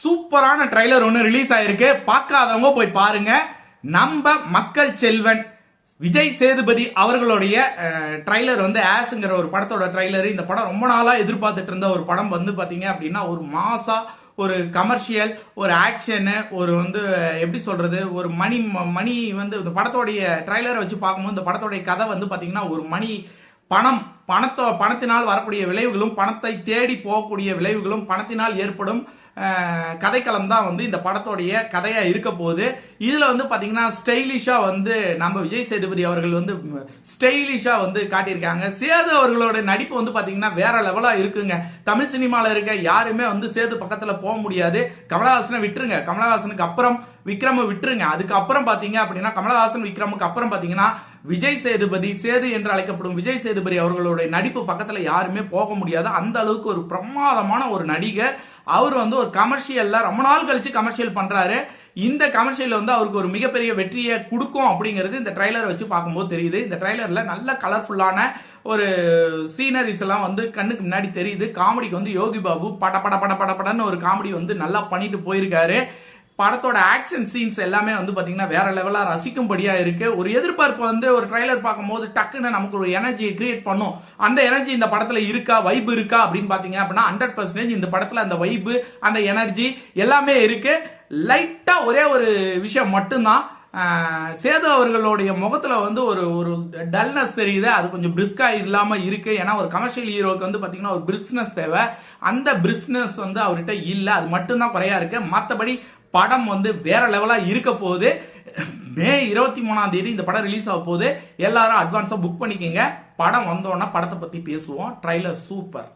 சூப்பரான ட்ரைலர் ஒன்று ரிலீஸ் ஆயிருக்கு. பார்க்காதவங்க போய் பாருங்க. நம்ம மக்கள் செல்வன் விஜய் சேதுபதி அவர்களுடைய ட்ரைலர் வந்து ஆஸ்ங்கிற ஒரு படத்தோட ட்ரைலர். இந்த படம் ரொம்ப நாளா எதிர்பார்த்துட்டு இருந்த ஒரு படம் வந்து பாத்தீங்க அப்படின்னா ஒரு மாசா ஒரு கமர்ஷியல் ஒரு ஆக்ஷனு ஒரு வந்து எப்படி சொல்றது ஒரு மணி வந்து இந்த படத்தோடைய ட்ரைலரை வச்சு பார்க்கும்போது இந்த படத்தோடைய கதை வந்து பாத்தீங்கன்னா ஒரு பணத்தினால் வரக்கூடிய விளைவுகளும் பணத்தை தேடி போகக்கூடிய விளைவுகளும் பணத்தினால் ஏற்படும் கதைக்களம் தான் வந்து இந்த படத்தோடைய கதையா இருக்க போகுது. இதுல வந்து பாத்தீங்கன்னா ஸ்டைலிஷா வந்து நம்ம விஜய் சேதுபதி அவர்கள் வந்து ஸ்டைலிஷா வந்து காட்டியிருக்காங்க. சேது அவர்களோட நடிப்பு வந்து பாத்தீங்கன்னா வேற லெவலா இருக்குங்க. தமிழ் சினிமால இருக்க யாருமே வந்து சேது பக்கத்துல போக முடியாது. கமலஹாசனை விட்டுருங்க, கமலஹாசனுக்கு அப்புறம் விக்ரம விட்டுருங்க. அதுக்கப்புறம் பாத்தீங்க அப்படின்னா கமலஹாசன் விக்ரமுக்கு அப்புறம் பாத்தீங்கன்னா விஜய் சேதுபதி, சேது என்று அழைக்கப்படும் விஜய் சேதுபதி அவர்களுடைய நடிப்பு பக்கத்துல யாருமே போக முடியாது. அந்த அளவுக்கு ஒரு பிரமாதமான ஒரு நடிகர். அவர் வந்து ஒரு கமர்ஷியல்ல ரொம்ப நாள் கழிச்சு கமர்ஷியல் பண்றாரு. இந்த கமர்ஷியல் வந்து அவருக்கு ஒரு மிகப்பெரிய வெற்றியை கொடுக்கும் அப்படிங்கிறது இந்த ட்ரைலரை வச்சு பார்க்கும்போது தெரியுது. இந்த ட்ரைலர்ல நல்ல கலர்ஃபுல்லான ஒரு சீனரிஸ் எல்லாம் வந்து கண்ணுக்கு முன்னாடி தெரியுது. காமெடிக்கு வந்து யோகி பாபு படன்னு ஒரு காமெடி வந்து நல்லா பண்ணிட்டு போயிருக்காரு. படத்தோட ஆக்ஷன் சீன்ஸ் எல்லாமே வந்து பாத்தீங்கன்னா வேற லெவலா ரசிக்கும்படியா இருக்கு. ஒரு எதிர்பார்ப்பு வந்து ஒரு ட்ரைலர் பார்க்கும்போது டக்குன்னு நமக்கு ஒரு எனர்ஜியை கிரியேட் பண்ணும். அந்த எனர்ஜி இந்த படத்துல இருக்கா, வைப் இருக்கா அப்படின்னு பாத்தீங்க அப்படின்னா 100% இந்த படத்துல அந்த வைப் அந்த எனர்ஜி எல்லாமே இருக்கு. லைட்டா ஒரே ஒரு விஷயம் மட்டும்தான், சேது அவர்களுடைய முகத்துல வந்து ஒரு டல்னஸ் தெரியுது. அது கொஞ்சம் பிரிஸ்கா இல்லாம இருக்கு. ஏன்னா ஒரு கமர்ஷியல் ஹீரோக்கு வந்து பாத்தீங்கன்னா ஒரு பிரிஸ்னஸ் தேவை. அந்த பிரிஸ்னஸ் வந்து அவர்கிட்ட இல்ல. அது மட்டும்தான் குறையா இருக்கு. மற்றபடி படம் வந்து வேற லெவலா இருக்க போகுது. மே 23 இந்த படம் ரிலீஸ் ஆக போகுது. எல்லாரும் அட்வான்ஸா புக் பண்ணிக்கங்க. படம் வந்தோன்னா படத்தை பத்தி பேசுவோம். Trailer super.